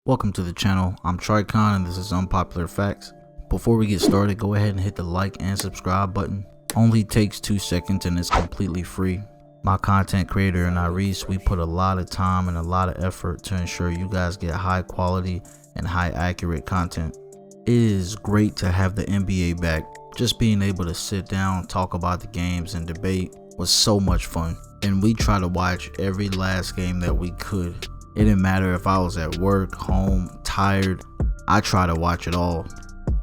Welcome to the channel. I'm Tricon and this is Unpopular Facts. Before we get started, go ahead and hit the like and subscribe button. Only takes 2 seconds and it's completely free. My content creator and Iris, we put a lot of time and a lot of effort to ensure you guys get high quality and high accurate content. It is great to have the NBA back. Just being able to sit down, talk about the games and debate was so much fun. And we try to watch every last game that we could. It didn't matter if I was at work, home, tired, I try to watch it all.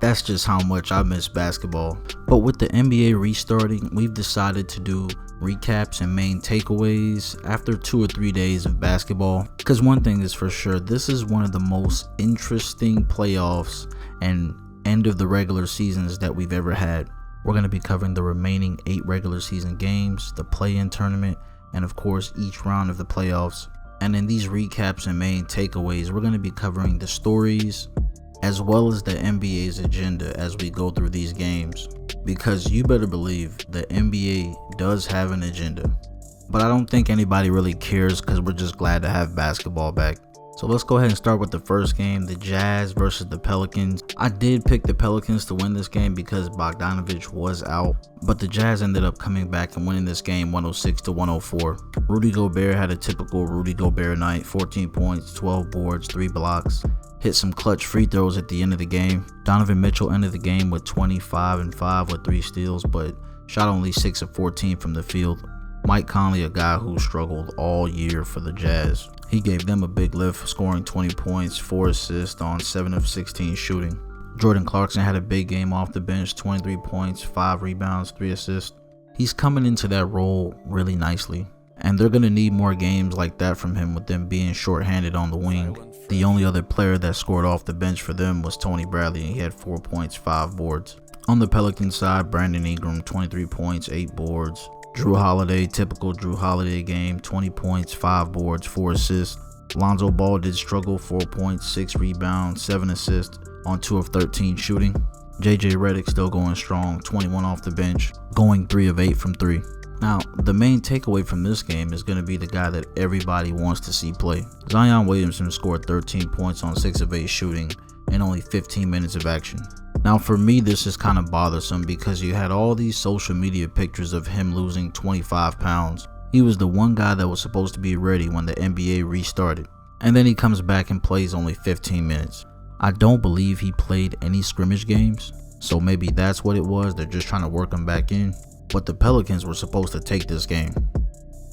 That's just how much I miss basketball. But with the NBA restarting, we've decided to do recaps and main takeaways after 2 or 3 days of basketball. Because one thing is for sure, this is one of the most interesting playoffs and end of the regular seasons that we've ever had. We're going to be covering the remaining 8 regular season games, the play-in tournament, and of course each round of the playoffs. And in these recaps and main takeaways, we're going to be covering the stories as well as the NBA's agenda as we go through these games. Because you better believe the NBA does have an agenda. But I don't think anybody really cares because we're just glad to have basketball back. So let's go ahead and start with the first game, the Jazz versus the Pelicans. I did pick the Pelicans to win this game because Bogdanovich was out, but the Jazz ended up coming back and winning this game 106-104. Rudy Gobert had a typical Rudy Gobert night, 14 points, 12 boards, 3 blocks, hit some clutch free throws at the end of the game. Donovan Mitchell ended the game with 25 and 5 with 3 steals, but shot only 6 of 14 from the field. Mike Conley, a guy who struggled all year for the Jazz. He gave them a big lift, scoring 20 points, 4 assists on 7 of 16 shooting. Jordan Clarkson had a big game off the bench, 23 points, 5 rebounds, 3 assists. He's coming into that role really nicely, and they're going to need more games like that from him with them being shorthanded on the wing. The only other player that scored off the bench for them was Tony Bradley, and he had 4 points, 5 boards. On the Pelicans side, Brandon Ingram, 23 points, 8 boards. Drew Holiday, typical Drew Holiday game, 20 points, 5 boards, 4 assists. Lonzo Ball did struggle, 4 points, 6 rebounds, 7 assists on 2 of 13 shooting. JJ Redick still going strong, 21 off the bench, going 3 of 8 from 3. Now, the main takeaway from this game is going to be the guy that everybody wants to see play. Zion Williamson scored 13 points on 6 of 8 shooting in only 15 minutes of action. Now for me, this is kind of bothersome because you had all these social media pictures of him losing 25 pounds. He was the one guy that was supposed to be ready when the NBA restarted. And then he comes back and plays only 15 minutes. I don't believe he played any scrimmage games, so maybe that's what it was. They're just trying to work him back in. But the Pelicans were supposed to take this game.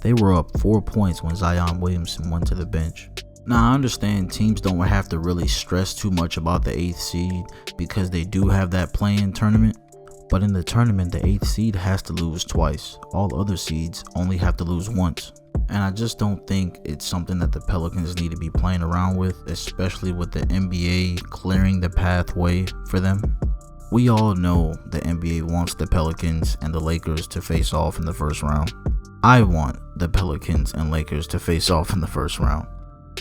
They were up 4 points when Zion Williamson went to the bench. Now, I understand teams don't have to really stress too much about the 8th seed because they do have that play-in tournament. But in the tournament, the 8th seed has to lose twice. All other seeds only have to lose once. And I just don't think it's something that the Pelicans need to be playing around with, especially with the NBA clearing the pathway for them. We all know the NBA wants the Pelicans and the Lakers to face off in the first round. I want the Pelicans and Lakers to face off in the first round.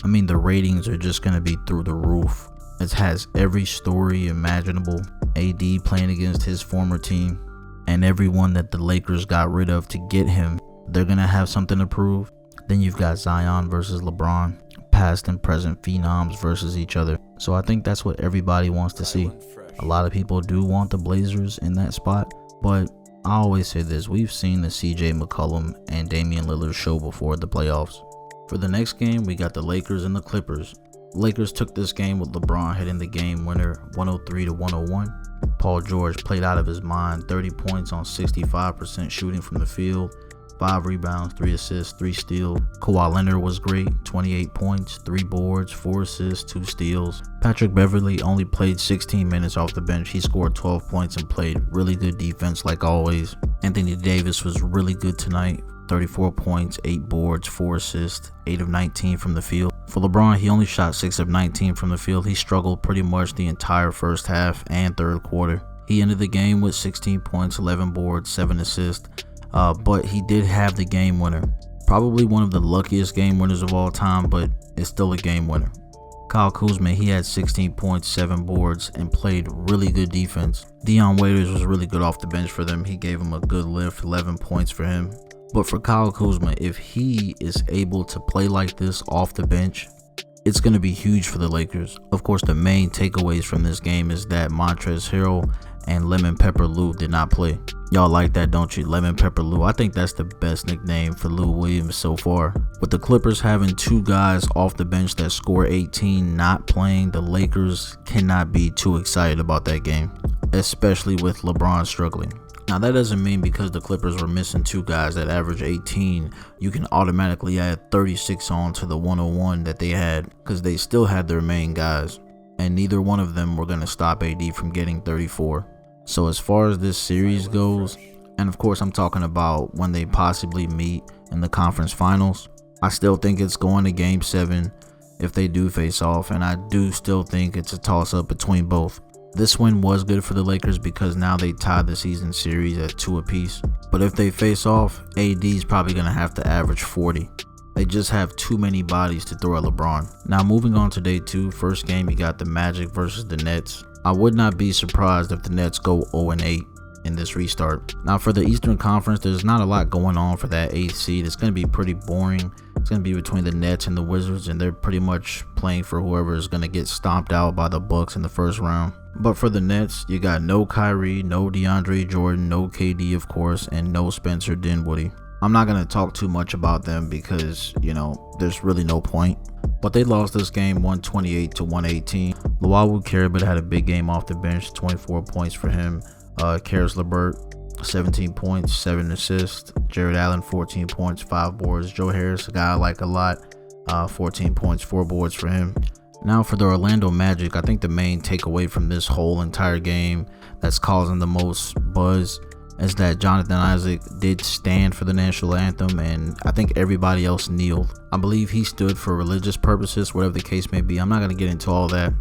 I mean, the ratings are just going to be through the roof. It has every story imaginable. AD playing against his former team and everyone that the Lakers got rid of to get him. They're going to have something to prove. Then you've got Zion versus LeBron, past and present phenoms versus each other. So I think that's what everybody wants to see. A lot of people do want the Blazers in that spot, but I always say this, we've seen the CJ McCollum and Damian Lillard show before the playoffs. For the next game, we got the Lakers and the Clippers. Lakers took this game with LeBron hitting the game winner 103-101. Paul George played out of his mind, 30 points on 65% shooting from the field, 5 rebounds, 3 assists, 3 steals. Kawhi Leonard was great, 28 points, 3 boards, 4 assists, 2 steals. Patrick Beverley only played 16 minutes off the bench. He scored 12 points and played really good defense like always. Anthony Davis was really good tonight. 34 points, 8 boards, 4 assists, 8 of 19 from the field. For LeBron, he only shot 6 of 19 from the field. He struggled pretty much the entire first half and third quarter. He ended the game with 16 points, 11 boards, 7 assists, but he did have the game winner. Probably one of the luckiest game winners of all time, but it's still a game winner. Kyle Kuzma, he had 16 points, 7 boards, and played really good defense. Dion Waiters was really good off the bench for them. He gave him a good lift, 11 points for him. But for Kyle Kuzma, if he is able to play like this off the bench, it's going to be huge for the Lakers. Of course, the main takeaways from this game is that Montrezl Harrell and Lemon Pepper Lou did not play. Y'all like that, don't you? Lemon Pepper Lou. I think that's the best nickname for Lou Williams so far. With the Clippers having 2 guys off the bench that score 18 not playing, the Lakers cannot be too excited about that game, especially with LeBron struggling. Now, that doesn't mean because the Clippers were missing 2 guys that average 18, you can automatically add 36 on to the 101 that they had, because they still had their main guys, and neither one of them were going to stop AD from getting 34. So as far as this series goes, and of course I'm talking about when they possibly meet in the conference finals, I still think it's going to game 7 if they do face off, and I do still think it's a toss-up between both. This win was good for the Lakers because now they tied the season series at 2 apiece. But if they face off, AD is probably going to have to average 40. They just have too many bodies to throw at LeBron. Now moving on to day 2, first game you got the Magic versus the Nets. I would not be surprised if the Nets go 0-8 in this restart. Now for the Eastern Conference, there's not a lot going on for that 8th seed. It's going to be pretty boring. It's going to be between the Nets and the Wizards, and they're pretty much playing for whoever is going to get stomped out by the Bucks in the first round. But for the Nets, you got no Kyrie, no DeAndre Jordan, no KD of course, and no Spencer Dinwiddie. I'm not going to talk too much about them because, there's really no point. But they lost this game 128-118. Luau Caribbean had a big game off the bench, 24 points for him. Caris LeVert, 17 points, 7 assists. Jared Allen, 14 points, 5 boards. Joe Harris, a guy I like a lot, 14 points, 4 boards for him. Now for the Orlando Magic, I think the main takeaway from this whole entire game that's causing the most buzz is that Jonathan Isaac did stand for the national anthem, and I think everybody else kneeled. I believe he stood for religious purposes, whatever the case may be. I'm not going to get into all that.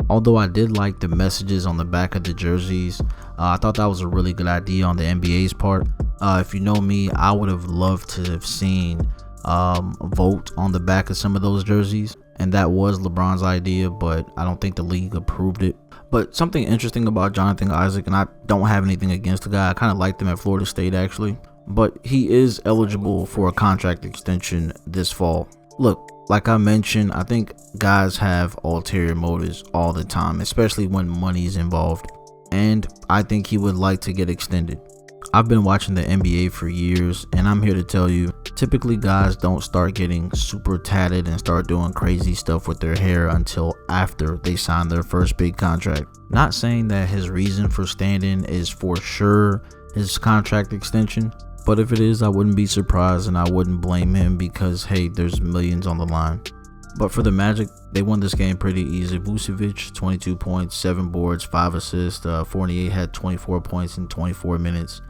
Although I did like the messages on the back of the jerseys. I thought that was a really good idea on the NBA's part. If you know me, I would have loved to have seen a vote on the back of some of those jerseys, and that was LeBron's idea, but I don't think the league approved it. But something interesting about Jonathan Isaac, and I don't have anything against the guy, I kind of liked him at Florida State actually, but he is eligible for a contract extension this fall. Look, like I mentioned, I think guys have ulterior motives all the time, especially when money is involved, and I think he would like to get extended. I've been watching the NBA for years, and I'm here to tell you, typically guys don't start getting super tatted and start doing crazy stuff with their hair until after they sign their first big contract. Not saying that his reason for standing is for sure his contract extension, but if it is, I wouldn't be surprised and I wouldn't blame him because, hey, there's millions on the line. But for the Magic, they won this game pretty easy. Vucevic, 22 points, 7 boards, 5 assists. Fournier had 24 points in 24 minutes.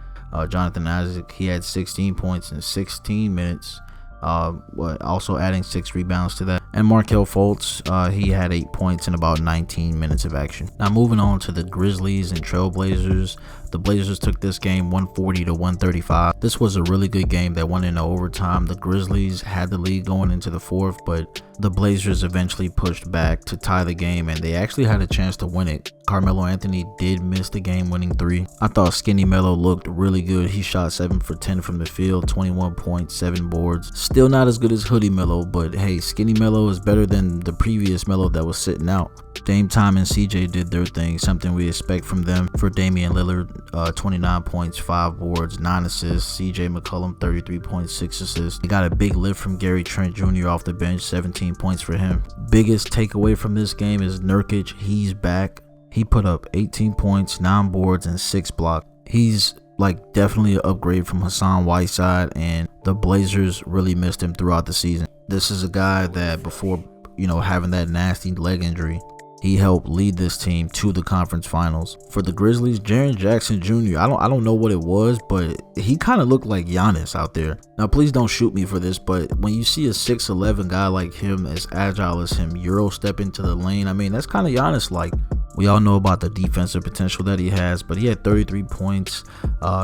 Jonathan Isaac, he had 16 points in 16 minutes, also adding 6 rebounds to that. And Markelle Fultz, he had 8 points in about 19 minutes of action. Now moving on to the Grizzlies and Trailblazers. The Blazers took this game 140-135. This was a really good game that went into overtime. The Grizzlies had the lead going into the 4th, but the Blazers eventually pushed back to tie the game, and they actually had a chance to win it. Carmelo Anthony did miss the game-winning 3. I thought Skinny Melo looked really good. He shot 7 for 10 from the field, 21 points, 7 boards. Still not as good as Hoodie Melo, but hey, Skinny Melo is better than the previous Melo that was sitting out. Dame Time and CJ did their thing, something we expect from them. For Damian Lillard, 29 points, 5 boards, 9 assists. CJ McCollum, 33.6 assists. They got a big lift from Gary Trent Jr. off the bench, 17 points for him. Biggest takeaway from this game is Nurkic. He's back. He put up 18 points, 9 boards, and 6 blocks. He's like definitely an upgrade from Hassan Whiteside, and the Blazers really missed him throughout the season. This is a guy that before, having that nasty leg injury, he helped lead this team to the conference finals. For the Grizzlies, Jaren Jackson Jr., I don't know what it was, but he kind of looked like Giannis out there. Now, please don't shoot me for this, but when you see a 6'11 guy like him, as agile as him, Euro step into the lane, I mean, that's kind of Giannis-like. We all know about the defensive potential that he has, but he had 33 points,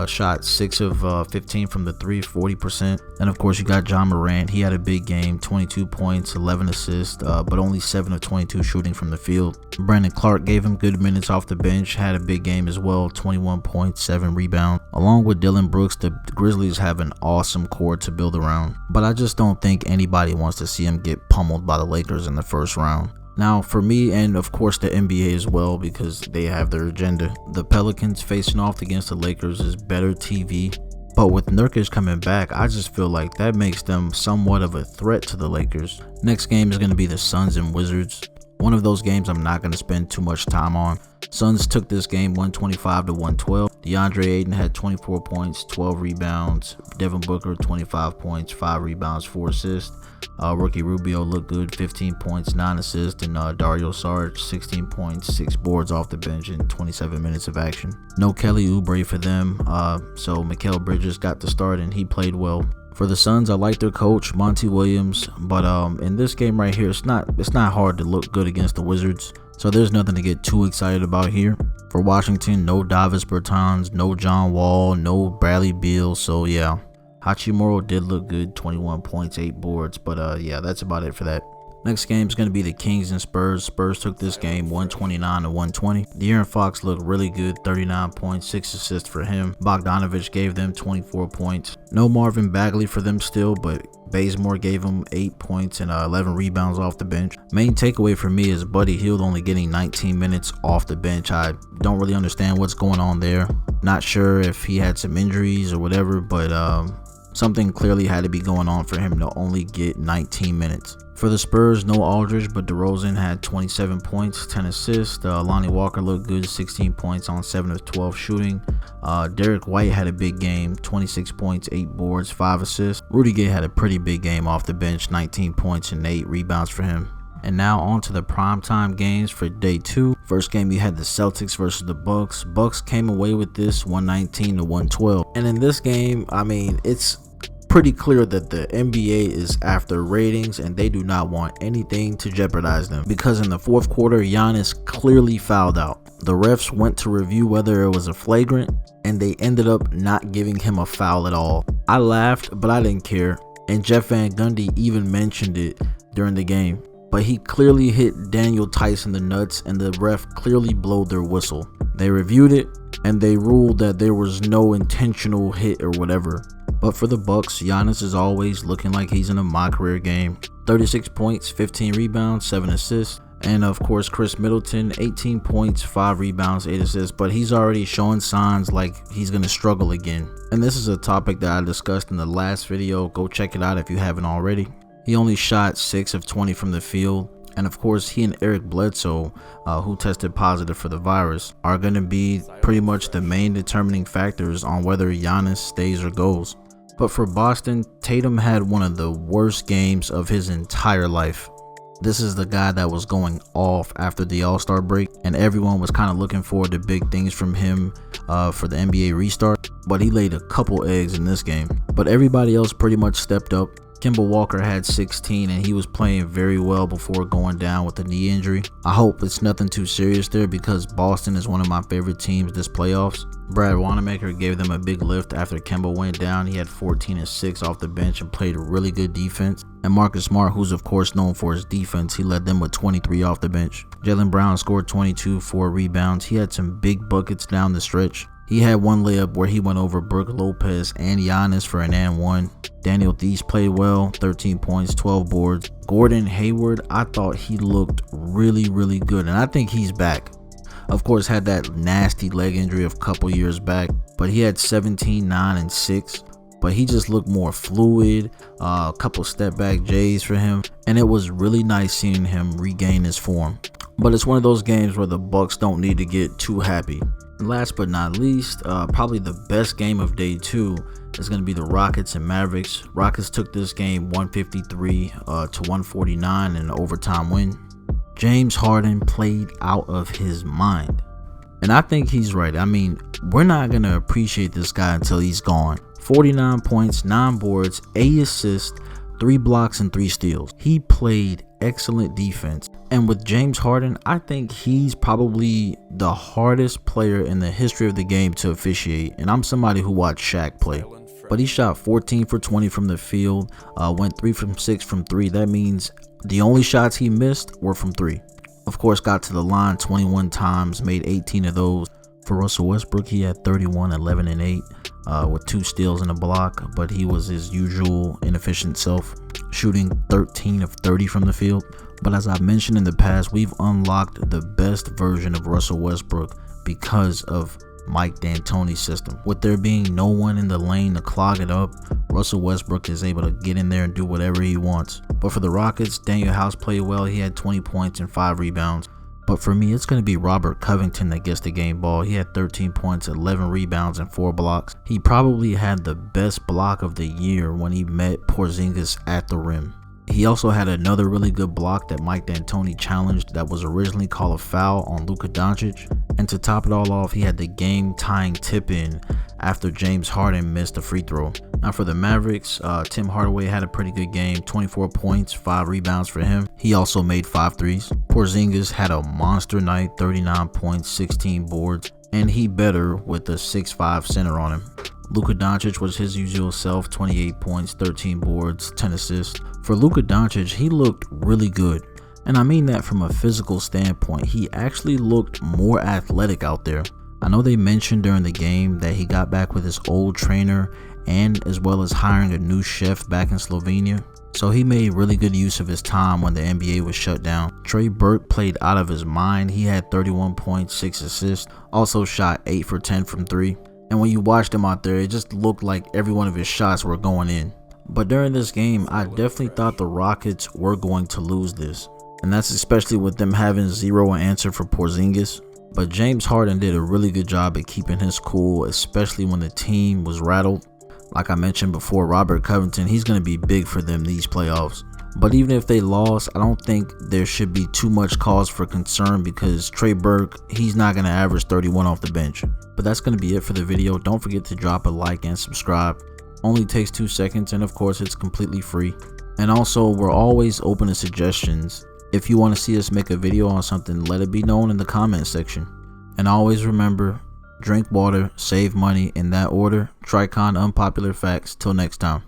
shot 6 of 15 from the 3, 40%. And of course, you got John Morant. He had a big game, 22 points, 11 assists, but only 7 of 22 shooting from the field. Brandon Clark gave him good minutes off the bench, had a big game as well, 21 points, 7 rebounds. Along with Dylan Brooks, the Grizzlies have an awesome core to build around, but I just don't think anybody wants to see him get pummeled by the Lakers in the first round. Now, for me, and of course the NBA as well, because they have their agenda, the Pelicans facing off against the Lakers is better TV. But with Nurkic coming back, I just feel like that makes them somewhat of a threat to the Lakers. Next game is going to be the Suns and Wizards. One of those games I'm not going to spend too much time on. Suns took this game 125-112. DeAndre Ayton had 24 points, 12 rebounds. Devin Booker 25 points, 5 rebounds, 4 assists. Ricky Rubio looked good, 15 points, 9 assists, and Dario Saric 16 points, 6 boards off the bench in 27 minutes of action. No Kelly Oubre for them, so Mikal Bridges got the start and he played well. For the Suns, I like their coach, Monty Williams, but in this game right here, it's not hard to look good against the Wizards, so there's nothing to get too excited about here. For Washington, no Davis Bertans, no John Wall, no Bradley Beal, so yeah. Hachimura did look good, 21 points, 8 boards, but yeah, that's about it for that. Next game is going to be the Kings and Spurs. Spurs took this game 129-120. De'Aaron Fox looked really good, 39 points, 6 assists for him. Bogdanovic gave them 24 points. No Marvin Bagley for them still, but Bazemore gave him 8 points and 11 rebounds off the bench. Main takeaway for me is Buddy Hield only getting 19 minutes off the bench. I don't really understand what's going on there. Not sure if he had some injuries or whatever, but something clearly had to be going on for him to only get 19 minutes. For the Spurs, no Aldridge, but DeRozan had 27 points, 10 assists. Lonnie Walker looked good, 16 points on 7 of 12 shooting. Derek White had a big game, 26 points, 8 boards, 5 assists. Rudy Gay had a pretty big game off the bench, 19 points and 8 rebounds for him. And now on to the primetime games for day 2. First game, you had the Celtics versus the Bucks. Bucks came away with this 119-112. And in this game, I mean, it's pretty clear that the NBA is after ratings and they do not want anything to jeopardize them, because in the fourth quarter, Giannis clearly fouled out. The refs went to review whether it was a flagrant and they ended up not giving him a foul at all. I laughed, but I didn't care, and Jeff Van Gundy even mentioned it during the game. But he clearly hit Daniel Tice in the nuts and the ref clearly blowed their whistle. They reviewed it and they ruled that there was no intentional hit or whatever. But for the Bucks, Giannis is always looking like he's in a my career game. 36 points, 15 rebounds, 7 assists. And of course, Chris Middleton, 18 points, 5 rebounds, 8 assists. But he's already showing signs like he's going to struggle again. And this is a topic that I discussed in the last video. Go check it out if you haven't already. He only shot 6 of 20 from the field. And of course, he and Eric Bledsoe, who tested positive for the virus, are going to be pretty much the main determining factors on whether Giannis stays or goes. But for Boston, Tatum had one of the worst games of his entire life. This is the guy that was going off after the All-Star break, and everyone was kind of looking forward to big things from him for the NBA restart. But he laid a couple eggs in this game. But everybody else pretty much stepped up. Kemba Walker had 16 and he was playing very well before going down with a knee injury. I hope it's nothing too serious there, because Boston is one of my favorite teams this playoffs. Brad Wanamaker gave them a big lift after Kemba went down. He had 14 and 6 off the bench and played really good defense. And Marcus Smart, who's of course known for his defense, he led them with 23 off the bench. Jaylen Brown scored 22, 4 rebounds. He had some big buckets down the stretch. He had one layup where he went over Brook Lopez and Giannis for an and one. Daniel Theis played well, 13 points, 12 boards. Gordon Hayward, I thought he looked really, really good, and I think he's back. Of course, had that nasty leg injury a couple years back, but he had 17, 9, and 6. But he just looked more fluid, a couple step back J's for him, and it was really nice seeing him regain his form. But it's one of those games where the Bucks don't need to get too happy. And last but not least, probably the best game of day 2 is going to be the Rockets and Mavericks. Rockets took this game 153 to 149 in an overtime win. James Harden played out of his mind, and I think he's right. I mean, we're not going to appreciate this guy until he's gone. 49 points, 9 boards, 8 assists, 3 blocks, and 3 steals. He played excellent defense. And with James Harden, I think he's probably the hardest player in the history of the game to officiate. And I'm somebody who watched Shaq play. But he shot 14 for 20 from the field, went 3 from 6 from 3. That means the only shots he missed were from 3. Of course, got to the line 21 times, made 18 of those. For Russell Westbrook, he had 31, 11, and 8 with 2 steals and a block, but he was his usual inefficient self, shooting 13 of 30 from the field. But as I mentioned in the past, we've unlocked the best version of Russell Westbrook because of Mike D'Antoni's system. With there being no one in the lane to clog it up, Russell Westbrook is able to get in there and do whatever he wants. But for the Rockets, Danuel House played well. He had 20 points and 5 rebounds. But for me, it's going to be Robert Covington that gets the game ball. He had 13 points, 11 rebounds, and 4 blocks. He probably had the best block of the year when he met Porzingis at the rim. He also had another really good block that Mike D'Antoni challenged that was originally called a foul on Luka Doncic. And to top it all off, he had the game-tying tip-in after James Harden missed a free throw. Now for the Mavericks, Tim Hardaway had a pretty good game, 24 points, 5 rebounds for him. He also made 5 threes. Porzingis had a monster night, 39 points, 16 boards, and he better with a 6'5" center on him. Luka Doncic was his usual self, 28 points, 13 boards, 10 assists. For Luka Doncic, he looked really good. And I mean that from a physical standpoint. He actually looked more athletic out there. I know they mentioned during the game that he got back with his old trainer and as well as hiring a new chef back in Slovenia. So he made really good use of his time when the NBA was shut down. Trey Burke played out of his mind. He had 31 points, 6 assists, also shot 8 for 10 from 3. And when you watched him out there, it just looked like every one of his shots were going in. But during this game, I definitely thought the Rockets were going to lose this. And that's especially with them having zero answer for Porzingis. But James Harden did a really good job at keeping his cool, especially when the team was rattled. Like I mentioned before, Robert Covington, he's going to be big for them these playoffs. But even if they lost, I don't think there should be too much cause for concern because Trey Burke, he's not going to average 31 off the bench. But that's going to be it for the video. Don't forget to drop a like and subscribe. Only takes 2 seconds, and of course it's completely free. And also, we're always open to suggestions. If you want to see us make a video on something, let it be known in the comment section. And always remember, drink water, save money, in that order. Tricon Unpopular Facts. Till next time.